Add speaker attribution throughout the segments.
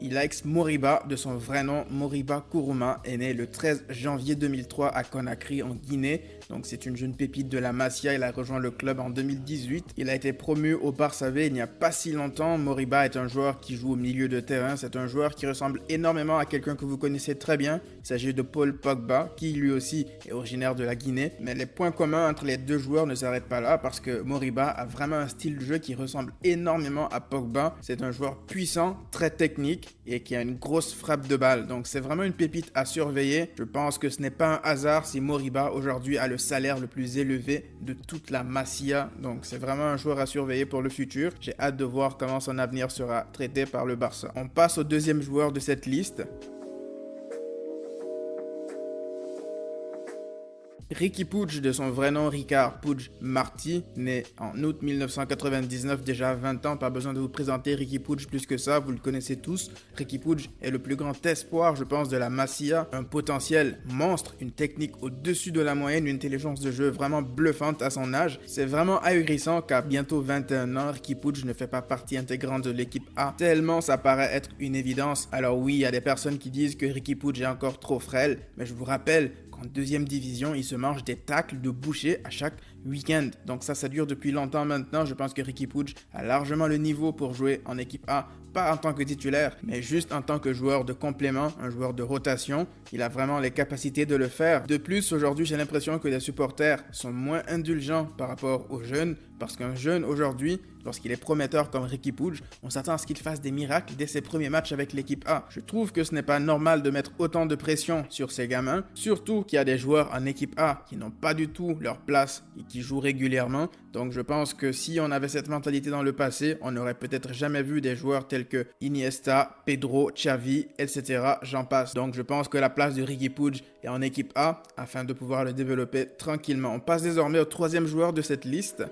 Speaker 1: Il a ex-Moriba, de son vrai nom Moriba Kourouma, est né le 13 janvier 2003 à Conakry en Guinée. Donc c'est une jeune pépite de la Masia, il a rejoint le club en 2018. Il a été promu au Barça B il n'y a pas si longtemps. Moriba est un joueur qui joue au milieu de terrain, c'est un joueur qui ressemble énormément à quelqu'un que vous connaissez très bien. Il s'agit de Paul Pogba, qui lui aussi est originaire de la Guinée. Mais les points communs entre les deux joueurs ne s'arrêtent pas là parce que Moriba a vraiment un style de jeu qui ressemble énormément à Pogba. C'est un joueur puissant, très technique et qui a une grosse frappe de balle. Donc c'est vraiment une pépite à surveiller. Je pense que ce n'est pas un hasard si Moriba aujourd'hui a le salaire le plus élevé de toute la Masia. Donc c'est vraiment un joueur à surveiller pour le futur. J'ai hâte de voir comment son avenir sera traité par le Barça. On passe au deuxième joueur de cette liste. Riqui Puig, de son vrai nom Ricard Puig Martí, né en août 1999, déjà 20 ans, pas besoin de vous présenter Riqui Puig plus que ça, vous le connaissez tous. Riqui Puig est le plus grand espoir, je pense, de la Masia, un potentiel monstre, une technique au-dessus de la moyenne, une intelligence de jeu vraiment bluffante à son âge. C'est vraiment ahurissant qu'à bientôt 21 ans, Riqui Puig ne fait pas partie intégrante de l'équipe A, tellement ça paraît être une évidence. Alors oui, il y a des personnes qui disent que Riqui Puig est encore trop frêle, mais je vous rappelle en deuxième division, il se mange des tacles de boucher à chaque week-end. Donc ça dure depuis longtemps maintenant. Je pense que Riqui Puig a largement le niveau pour jouer en équipe A, pas en tant que titulaire, mais juste en tant que joueur de complément, un joueur de rotation. Il a vraiment les capacités de le faire. De plus, aujourd'hui, j'ai l'impression que les supporters sont moins indulgents par rapport aux jeunes, parce qu'un jeune aujourd'hui, lorsqu'il est prometteur comme Riqui Puig, on s'attend à ce qu'il fasse des miracles dès ses premiers matchs avec l'équipe A. Je trouve que ce n'est pas normal de mettre autant de pression sur ces gamins, surtout qu'il y a des joueurs en équipe A qui n'ont pas du tout leur place et qui jouent régulièrement. Donc je pense que si on avait cette mentalité dans le passé, on n'aurait peut-être jamais vu des joueurs tels que Iniesta, Pedro, Xavi, etc. J'en passe. Donc je pense que la place de Riqui Puig est en équipe A afin de pouvoir le développer tranquillement. On passe désormais au troisième joueur de cette liste.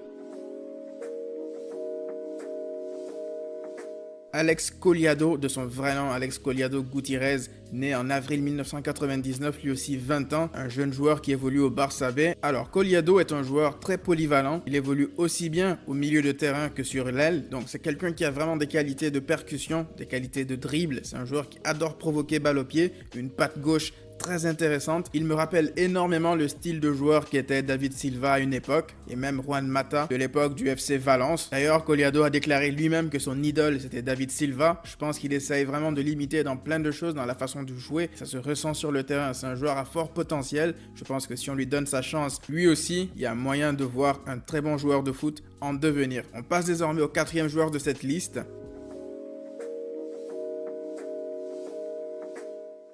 Speaker 1: Alex Collado, de son vrai nom Alex Collado Gutiérrez, né en avril 1999, lui aussi 20 ans, un jeune joueur qui évolue au Barça B. Alors Collado est un joueur très polyvalent, il évolue aussi bien au milieu de terrain que sur l'aile, donc c'est quelqu'un qui a vraiment des qualités de percussion, des qualités de dribble, c'est un joueur qui adore provoquer balle au pied, une patte gauche très intéressante. Il me rappelle énormément le style de joueur qui était David Silva à une époque, et même Juan Mata de l'époque du FC Valence. D'ailleurs, Collado a déclaré lui-même que son idole c'était David Silva. Je pense qu'il essaye vraiment de l'imiter dans plein de choses, dans la façon de jouer. Ça se ressent sur le terrain. C'est un joueur à fort potentiel. Je pense que si on lui donne sa chance, lui aussi, il y a moyen de voir un très bon joueur de foot en devenir. On passe désormais au quatrième joueur de cette liste.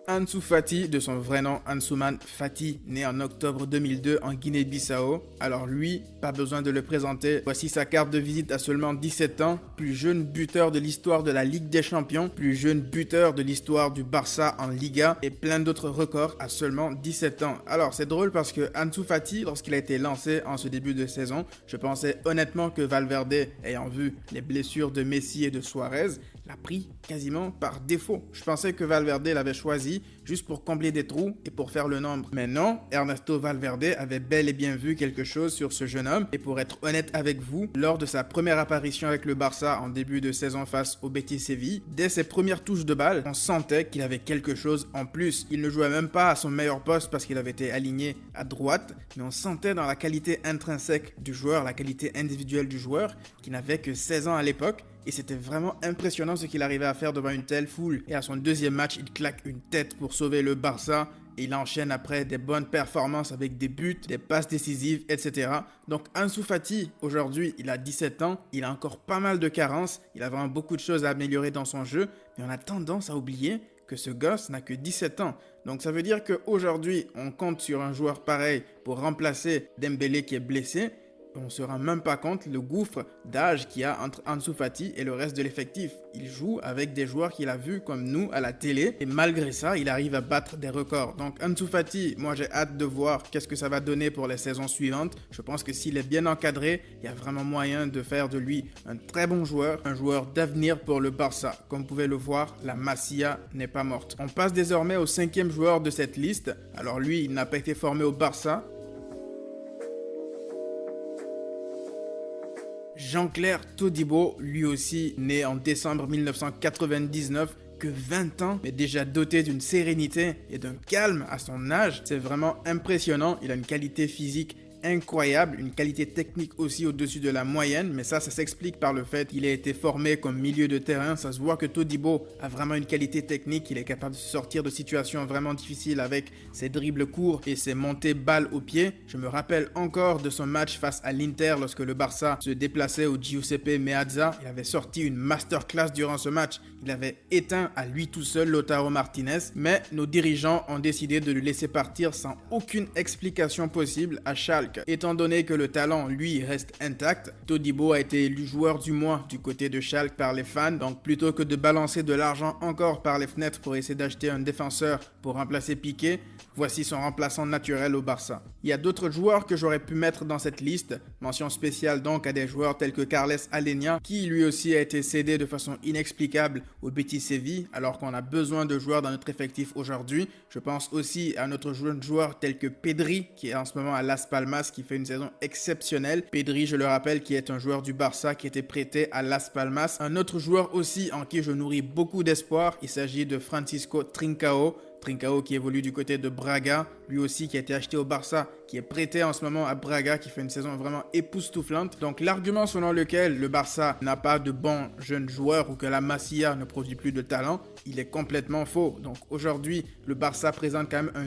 Speaker 1: Ansu Fati, de son vrai nom Ansuman Fati, né en octobre 2002 en Guinée-Bissau. Alors lui, pas besoin de le présenter. Voici sa carte de visite à seulement 17 ans, plus jeune buteur de l'histoire de la Ligue des Champions, plus jeune buteur de l'histoire du Barça en Liga et plein d'autres records à seulement 17 ans. Alors c'est drôle parce que Ansu Fati, lorsqu'il a été lancé en ce début de saison, je pensais honnêtement que Valverde, ayant vu les blessures de Messi et de Suarez, l'a pris quasiment par défaut. Je pensais que Valverde l'avait choisi juste pour combler des trous et pour faire le nombre. Mais non, Ernesto Valverde avait bel et bien vu quelque chose sur ce jeune homme. Et pour être honnête avec vous, lors de sa première apparition avec le Barça en début de saison face au Betis Séville, dès ses premières touches de balle, on sentait qu'il avait quelque chose en plus. Il ne jouait même pas à son meilleur poste parce qu'il avait été aligné à droite, mais on sentait dans la qualité intrinsèque du joueur, la qualité individuelle du joueur, qui n'avait que 16 ans à l'époque. Et c'était vraiment impressionnant ce qu'il arrivait à faire devant une telle foule. Et à son deuxième match, il claque une tête pour sauver le Barça. Et il enchaîne après des bonnes performances avec des buts, des passes décisives, etc. Donc Ansu Fati, aujourd'hui, il a 17 ans. Il a encore pas mal de carences. Il a vraiment beaucoup de choses à améliorer dans son jeu. Mais on a tendance à oublier que ce gosse n'a que 17 ans. Donc ça veut dire qu'aujourd'hui, on compte sur un joueur pareil pour remplacer Dembélé qui est blessé. On ne se rend même pas compte le gouffre d'âge qu'il y a entre Ansu Fati et le reste de l'effectif. Il joue avec des joueurs qu'il a vus comme nous à la télé et malgré ça, il arrive à battre des records. Donc Ansu Fati, moi j'ai hâte de voir qu'est-ce que ça va donner pour les saisons suivantes. Je pense que s'il est bien encadré, il y a vraiment moyen de faire de lui un très bon joueur, un joueur d'avenir pour le Barça. Comme vous pouvez le voir, la Masia n'est pas morte. On passe désormais au cinquième joueur de cette liste. Alors lui, il n'a pas été formé au Barça. Jean-Claire Todibo, lui aussi né en décembre 1999, que 20 ans, mais déjà doté d'une sérénité et d'un calme à son âge. C'est vraiment impressionnant. Il a une qualité physique incroyable, une qualité technique aussi au-dessus de la moyenne, mais ça s'explique par le fait qu'il a été formé comme milieu de terrain. Ça se voit que Todibo a vraiment une qualité technique, il est capable de sortir de situations vraiment difficiles avec ses dribbles courts et ses montées balles au pied. Je me rappelle encore de son match face à l'Inter lorsque le Barça se déplaçait au Giuseppe Meazza. Il avait sorti une masterclass durant ce match. Il avait éteint à lui tout seul Lautaro Martinez, mais nos dirigeants ont décidé de le laisser partir sans aucune explication possible à Schalke. Étant donné que le talent, lui, reste intact, Todibo a été élu joueur du mois du côté de Schalke par les fans, donc plutôt que de balancer de l'argent encore par les fenêtres pour essayer d'acheter un défenseur pour remplacer Piqué, voici son remplaçant naturel au Barça. Il y a d'autres joueurs que j'aurais pu mettre dans cette liste, mention spéciale donc à des joueurs tels que Carles Alenia, qui lui aussi a été cédé de façon inexplicable au Betis Séville, alors qu'on a besoin de joueurs dans notre effectif aujourd'hui. Je pense aussi à notre jeune joueur tel que Pedri, qui est en ce moment à Las Palmas, qui fait une saison exceptionnelle. Pedri, je le rappelle, qui est un joueur du Barça qui était prêté à Las Palmas. Un autre joueur aussi en qui je nourris beaucoup d'espoir, il s'agit de Francisco Trincao. Trincao qui évolue du côté de Braga, lui aussi qui a été acheté au Barça, qui est prêté en ce moment à Braga, qui fait une saison vraiment époustouflante. Donc l'argument selon lequel le Barça n'a pas de bons jeunes joueurs ou que la Masia ne produit plus de talent, il est complètement faux. Donc aujourd'hui, le Barça présente quand même un